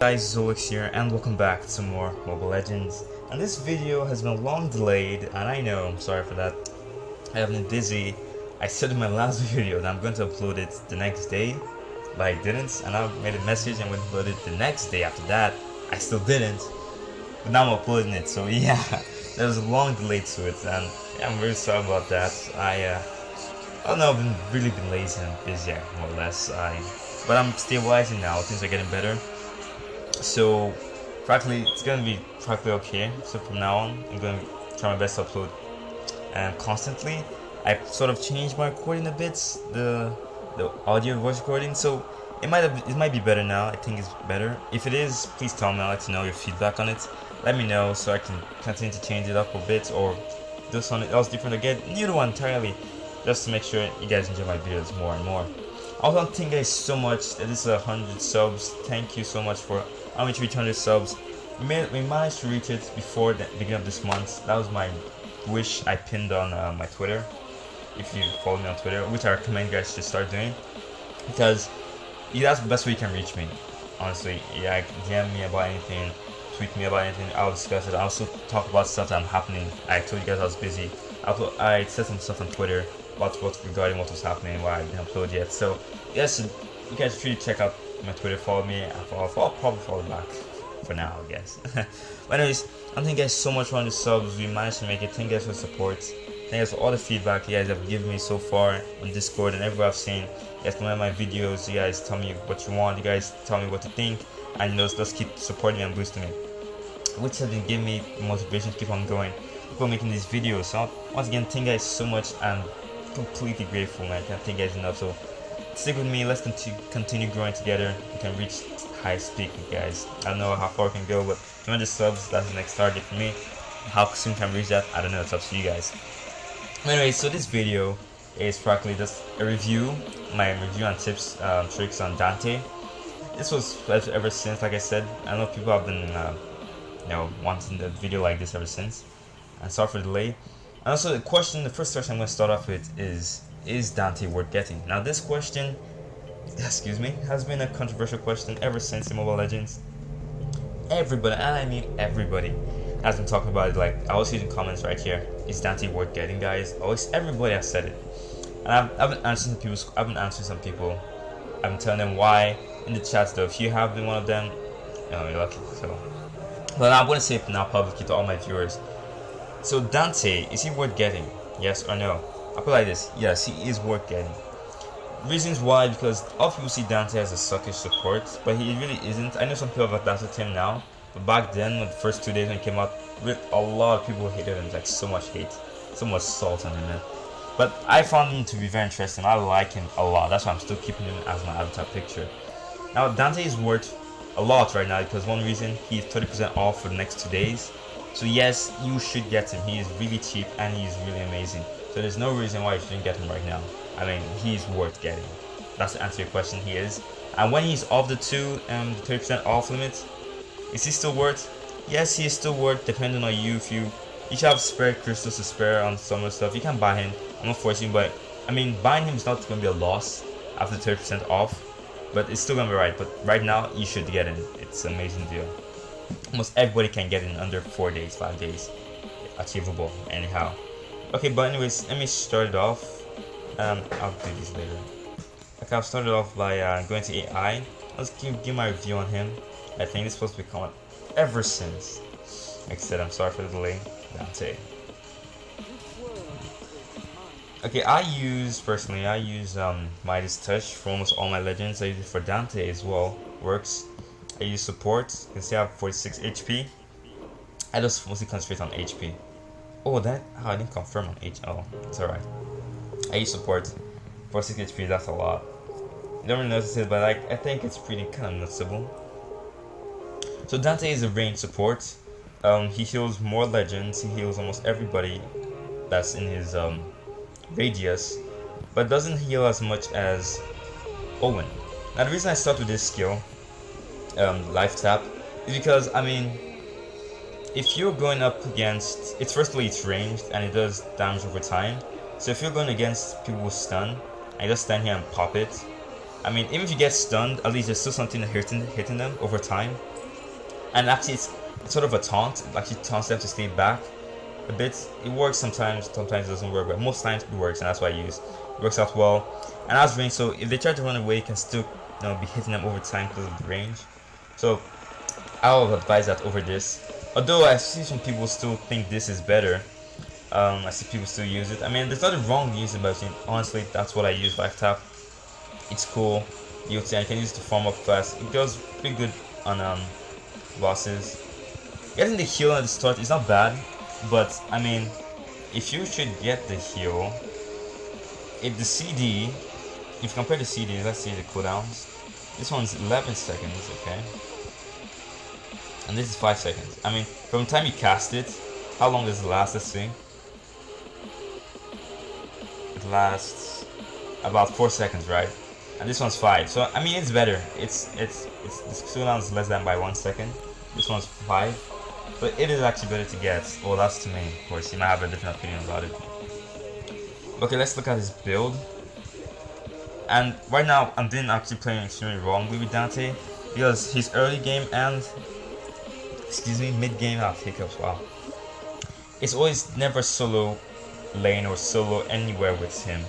Guys, Zolix here, and welcome back to some more MOBA Legends. And this video has been long delayed, and I know, I'm sorry for that. I have been busy. I said in my last video that I'm going to upload it the next day, but I didn't, and I made a message and went to upload it the next day after that. I still didn't, but now I'm uploading it, so yeah, there was a long delay to it, and yeah, I'm really sorry about that. I don't know, I've really been lazy and busy, more or less. But I'm stabilizing now, things are getting better. So, practically, it's gonna be practically okay. So from now on, I'm gonna try my best to upload constantly. I sort of changed my recording a bit, the audio voice recording. So it might be better now. I think it's better. If it is, please tell me. I'd like to know your feedback on it. Let me know so I can continue to change it up a bit or do something else different or get a new one entirely, just to make sure you guys enjoy my videos more and more. I also thank you guys so much that this is 100 subs. Thank you so much for how much reach 100 subs. We managed to reach it before the beginning of this month. That was my wish I pinned on my Twitter. If you follow me on Twitter, which I recommend you guys to start doing, because that's the best way you can reach me. Honestly, yeah, DM me about anything, tweet me about anything. I'll discuss it. I'll also talk about stuff that I'm happening. I told you guys I was busy. I said some stuff on Twitter about regarding what was happening, why I didn't upload yet. So yes, you guys should check out my Twitter, follow me, and I'll probably follow back for now, I guess. But anyways, thank you guys so much for 100 subs. We managed to make it. Thank you guys for the support. Thank you guys for all the feedback you guys have given me so far on Discord and everywhere I've seen. You guys comment my videos. You guys tell me what you want. You guys tell me what to think, and just keep supporting me and boosting me, which has been giving me motivation to keep on going, keep on making these videos. So once again, thank you guys so much. I'm completely grateful, man. I can't thank you guys enough. So stick with me. Let's continue growing together. We can reach high speed, guys. I don't know how far we can go, but 200 subs, that's the next target for me. How soon can we reach that? I don't know. It's up to you guys. Anyway, so this video is practically just a review, my review and tips, tricks on Dante. This was ever since, like I said. I know people have been, wanting a video like this ever since. And sorry for the delay. And also, the first question I'm going to start off with is Dante worth getting? Now, this question, has been a controversial question ever since in MOBA Legends. Everybody, and I mean everybody, has been talking about it. Like, I was using comments right here. Is Dante worth getting, guys? Everybody has said it. And I've been answering some people. I've been telling them why in the chats, though. If you have been one of them, you're lucky. So, but I'm going to say it now publicly to all my viewers. So Dante, is he worth getting? Yes or no? I'll put it like this. Yes, he is worth getting. Reasons why, because all people see Dante as a suckish support, but he really isn't. I know some people have adapted him now, but back then, the first 2 days when he came out, a lot of people hated him, like so much hate, so much salt on him, man. But I found him to be very interesting. I like him a lot. That's why I'm still keeping him as my avatar picture. Now, Dante is worth a lot right now because one reason, he's 30% off for the next 2 days. So yes, you should get him. He is really cheap and he is really amazing. So there's no reason why you shouldn't get him right now. I mean, he's worth getting. That's to answer your question, he is. And when he's off the 30% off limit, is he still worth? Yes, he is still worth, depending on you. If you should have spare crystals to spare on some of the stuff, you can buy him. I'm not forcing, but I mean, buying him is not going to be a loss after 30% off. But it's still going to be right. But right now, you should get him. It's an amazing deal. Almost everybody can get it in under 4 days, 5 days. Achievable, anyhow. Okay, but anyways, let me start it off. I'll do this later. Okay, I'll start it off by going to AI. Let's give my review on him. I think it's supposed to be coming ever since. Like I said, I'm sorry for the delay. Dante. Okay, I use Midas Touch for almost all my legends. I use it for Dante as well. Works. I use support. You can see I have 46 HP. I just mostly concentrate on HP. Oh, I didn't confirm on Oh, it's alright. I use support. 46 HP, that's a lot. You don't really notice it, but I think it's pretty kind of noticeable. So Dante is a range support. He heals more legends. He heals almost everybody that's in his radius, but doesn't heal as much as Owen. Now the reason I start with this skill, life tap, is because I mean, if you're going up against firstly it's ranged and it does damage over time. So if you're going against people with stun, I just stand here and pop it. I mean, even if you get stunned, at least there's still something hitting them over time. And actually, it's sort of a taunt. It actually taunts them to stay back a bit. It works sometimes it doesn't work, but most times it works, and that's why I use. It works out well. And as range, so if they try to run away, you can still be hitting them over time because of the range. So I'll advise that over this. Although I see some people still think this is better. I see people still use it. I mean, there's nothing wrong with using it, but honestly, that's what I use. 5-tap. It's cool. You can use it to farm up fast. It goes pretty good on bosses. Getting the heal at the start is not bad, but I mean, if you should get the heal, if the CD, if you compare the CDs, let's see the cooldowns. This one's 11 seconds, okay, and this is 5 seconds. I mean, from the time you cast it, how long does it last? Let's see. It lasts about 4 seconds, right? And this one's 5. So I mean, it's better. It's this cooldown is less than by 1 second. This one's 5. But it is actually better to get. Well, that's to me, of course. You might have a different opinion about it. Okay, let's look at his build. And right now, I'm doing actually playing extremely wrongly with Dante because his early game and mid game, hiccups. Wow, it's always never solo lane or solo anywhere with him.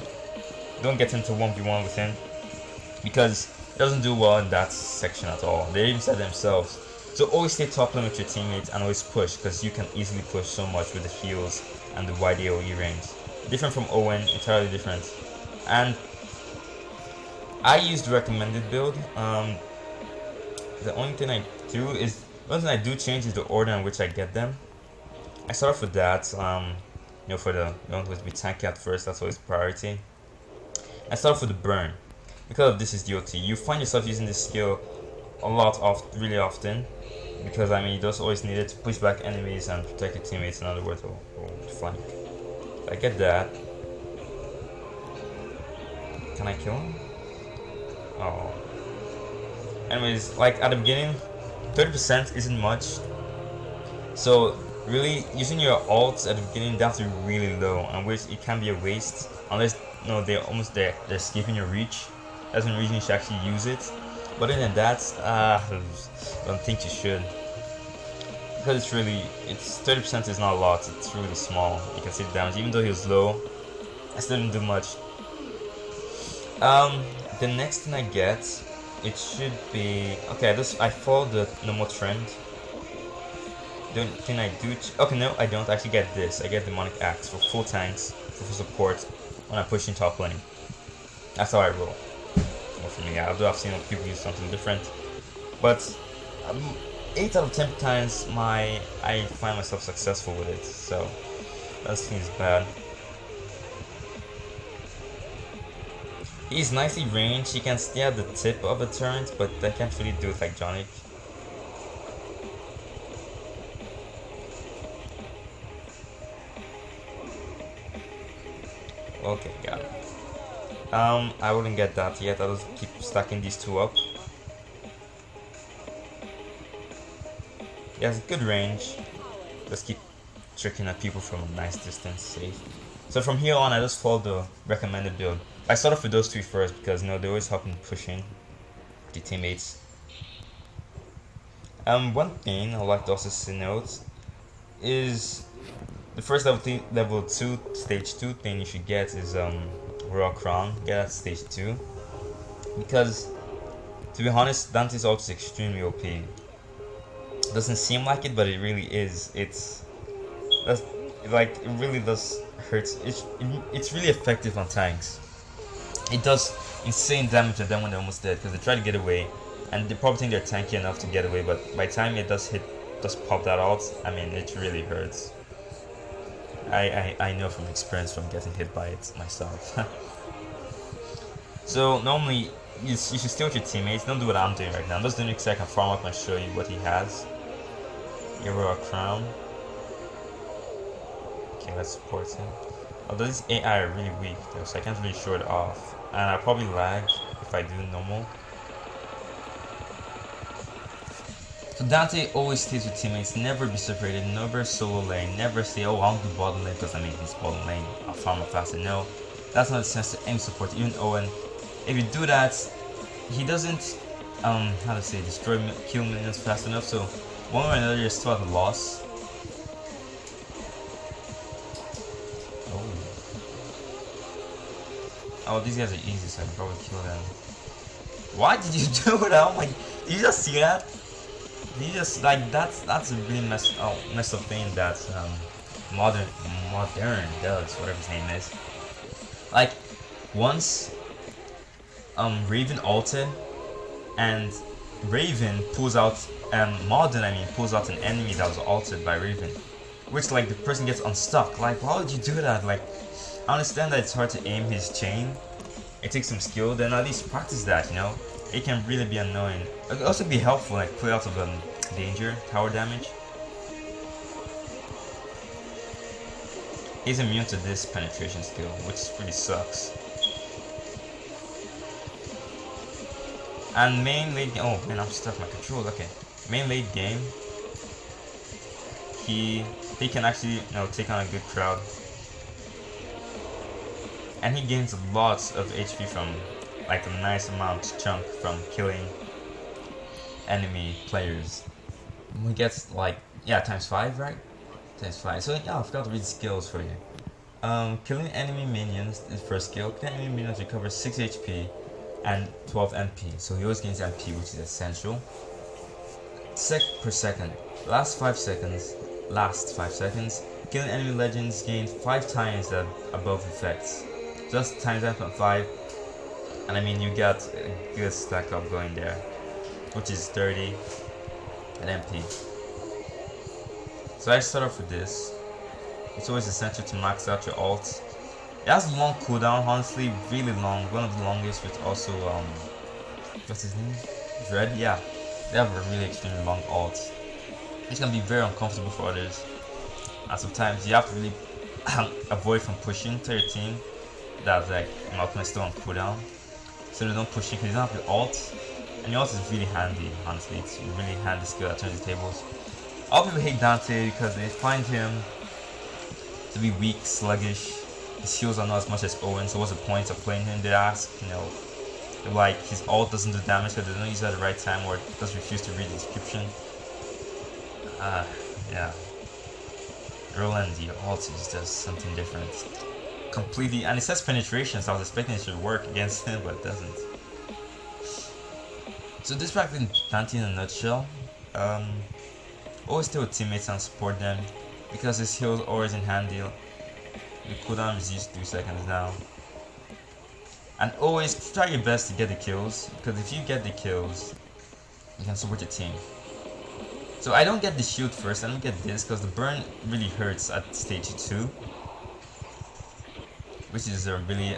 Don't get into 1v1 with him because he doesn't do well in that section at all. They even said themselves. So always stay top lane with your teammates and always push because you can easily push so much with the heals and the wide AoE range. Different from Owen, entirely different. And I use the recommended build. The only thing I do change is the order in which I get them. I start off with that. For the you want to be tanky at first. That's always priority. I start off with the burn because of this is DOT. You find yourself using this skill really often because I mean you just always need it to push back enemies and protect your teammates. In other words, or flank. I get that. Can I kill him? Oh. Anyways, like at the beginning, 30% isn't much. So really, using your ults at the beginning, they have to be really low, and which it can be a waste unless they're almost there. They're skipping your reach. That's when reason you should actually use it. But other than that, I don't think you should. Because it's 30% is not a lot. It's really small. You can see the damage. Even though he was low, I still didn't do much. The next thing I get, it should be okay. I follow the normal trend. The thing I do, okay, no, I don't actually get this. I get demonic axe for full tanks, for support when I push in top lane. That's how I roll. Well, for me, although I've seen people use something different, but 8 out of 10 times I find myself successful with it. So that seems bad. He's nicely ranged. He can stay at the tip of the turret, but I can't really do it like Johnny. Okay, got it. I wouldn't get that yet. I'll just keep stacking these two up. He has good range. Just keep tricking at people from a nice distance, safe. So from here on, I just follow the recommended build. I start off with those three first because they always help in pushing the teammates. One thing I like to also note is the first level 2 stage 2 thing you should get is Royal Crown. Get that stage 2 because to be honest, Dante's ult is extremely OP. Doesn't seem like it, but it really is. It really does hurt. It's really effective on tanks. It does insane damage to them when they're almost dead because they try to get away and they probably think they're tanky enough to get away, but by the time it does pop that out, I mean it really hurts. I know from experience from getting hit by it myself. So normally you should stay with your teammates. Don't do what I'm doing right now. I'm just doing it because I can farm up and show you what he has. Hero a crown. Okay, let's support him. Although this AI are really weak though, so I can't really show it off. And I probably lag if I do normal. So Dante always stays with teammates, never be separated, never solo lane, never say, oh, I'll do bottom lane because I mean he's bottom lane, I'll farm up faster. No, that's not the sense to any support, even Owen. If you do that, he doesn't how to say kill minions fast enough, so one way or another you're still at a loss. Oh, these guys are easy, so I can probably kill them. Why did you do that? Oh my! Did you just see that? Did you just like that's a really messed up thing that modern does, whatever his name is. Like once Raven ulted and Raven pulls out modern pulls out an enemy that was ulted by Raven, which like the person gets unstuck. Like why would you do that? Like I understand that it's hard to aim his chain. It takes some skill. Then at least practice that. You know, it can really be annoying. It can also be helpful, like put out of danger, tower damage. He's immune to this penetration skill, which really sucks. And main late game. Oh man, I'm stuck. My controls. Okay, main late game. He can actually take on a good crowd. And he gains lots of HP from like a nice amount chunk from killing enemy players. He gets like ×5, right? ×5. So yeah, I forgot to read the skills for you. Killing enemy minions is first skill. Killing enemy minions recovers 6 HP and 12 MP. So he always gains MP, which is essential. Sec per second. Last 5 seconds. Killing enemy legends gain 5 times the above effects. Just times that from 5, and I mean you got a good stack up going there, which is 30 and MP. So I start off with this. It's always essential to max out your ult. It has a long cooldown, honestly, really long, one of the longest. With also what's his name? Dread. Yeah, they have a really extremely long ult. It's gonna be very uncomfortable for others, and sometimes you have to really avoid from pushing to your team. That's like ultimate still on cooldown, so they don't push you because you don't have the ult, and your ult is really handy. Honestly, it's a really handy skill that turns the tables. All people hate Dante because they find him to be weak, sluggish. His heals are not as much as Owen, so what's the point of playing him? They ask, like his ult doesn't do damage because they don't use it at the right time, or just refuse to read the description. Yeah. Roland, the ult is just something different. Completely, and it says penetration, so I was expecting it should work against him, but it doesn't. So this is practically Dante in a nutshell. Always stay with teammates and support them, because his heals always in handy. The cooldown is used 3 seconds now. And always try your best to get the kills, because if you get the kills, you can support your team. So I don't get the shield first, I don't get this, because the burn really hurts at stage 2. Which is a really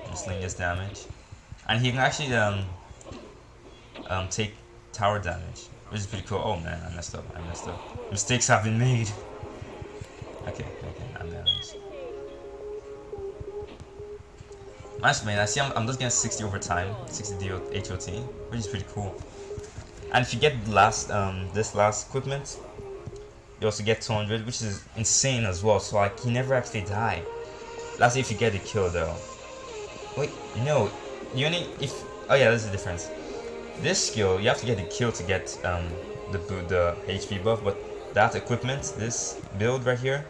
miscellaneous damage, and he can actually take tower damage, which is pretty cool. Oh man, I messed up. Mistakes have been made. Okay, I'm damaged. Nice man. I see. I'm just getting 60 over time, 60 HOT, which is pretty cool. And if you get this last equipment, you also get 200, which is insane as well. So like, he never actually died. That's if you get the kill though. Wait, no. You only oh yeah, there's a difference. This skill, you have to get the kill to get the HP buff, but that equipment, this build right here,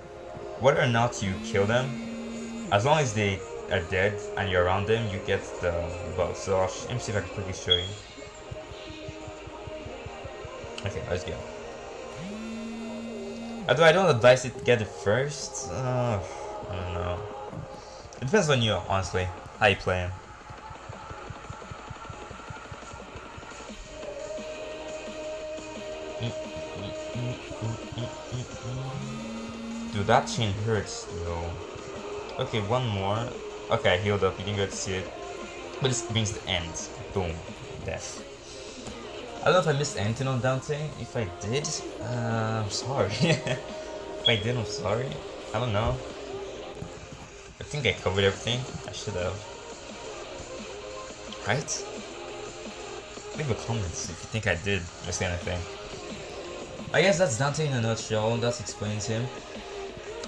whether or not you kill them, as long as they are dead and you're around them, you get the buff. So let me see if I can quickly show you. Okay, let's go. Although I don't advise it to get it first. I don't know. It depends on you, honestly, how you play him. Dude, that chain hurts, though. Okay, one more. Okay, I healed up, you didn't get to see it. But this brings the end. Boom. Death. I don't know if I missed anything on Dante. If I did, I'm sorry. If I did, I'm sorry. I don't know. I think I covered everything. I should have. Right? Leave a comment if you think I did miss anything. I guess that's Dante in a nutshell. That explains him.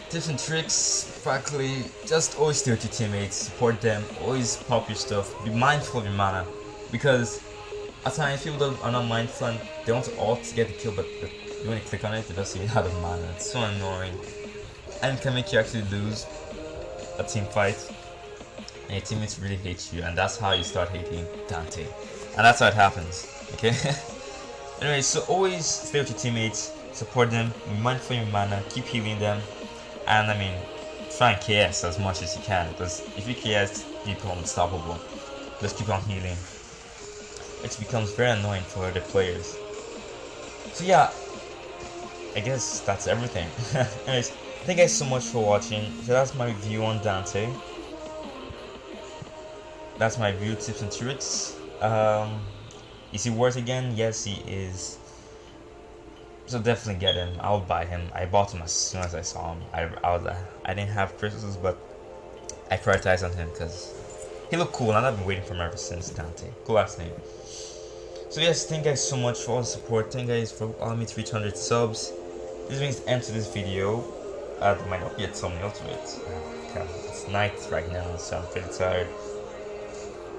Tips and tricks, practically, just always stay with your teammates, support them, always pop your stuff, be mindful of your mana, because at times people are not mindful and they want to ult to get the kill, but when you click on it, they just see out of mana. It's so annoying, and it can make you actually lose a team fight, and your teammates really hate you, and that's how you start hating Dante, and that's how it happens. Okay. Anyway, so always stay with your teammates, support them, be mindful of your mana, keep healing them, and I mean, try and KS as much as you can, because if you KS, you become unstoppable. Just keep on healing. It becomes very annoying for other players. So yeah, I guess that's everything. Anyways, thank you guys so much for watching. So that's my review on Dante. That's my review, tips and tricks. Is he worth again? Yes, he is. So definitely get him. I'll buy him. I bought him as soon as I saw him. I didn't have crystals, but I prioritized on him because he looked cool, and I've been waiting for him ever since. Dante, cool last name. So yes, thank you guys so much for all the support. Thank you guys for allowing me to reach 100 subs. This brings the end to this video. There might not be a thumbnail to it. Okay, it's night right now, so I'm pretty tired.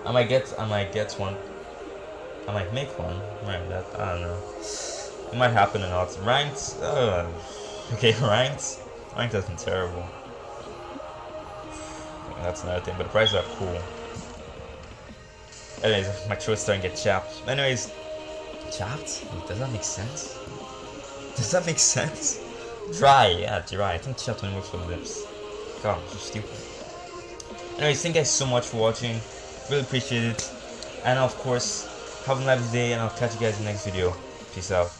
I might get one. I might make one. Right, that I don't know. It might happen or not. Ranked. Okay, ranked. Ranked has been terrible. That's another thing, but the prices are cool. Anyways, my throat's starting to get chapped. Anyways, chapped? Does that make sense? Does that make sense? Dry, yeah, dry. I think chapped only works for lips. God, I'm so stupid. Anyways, thank you guys so much for watching. Really appreciate it. And of course, have a lovely day, and I'll catch you guys in the next video. Peace out.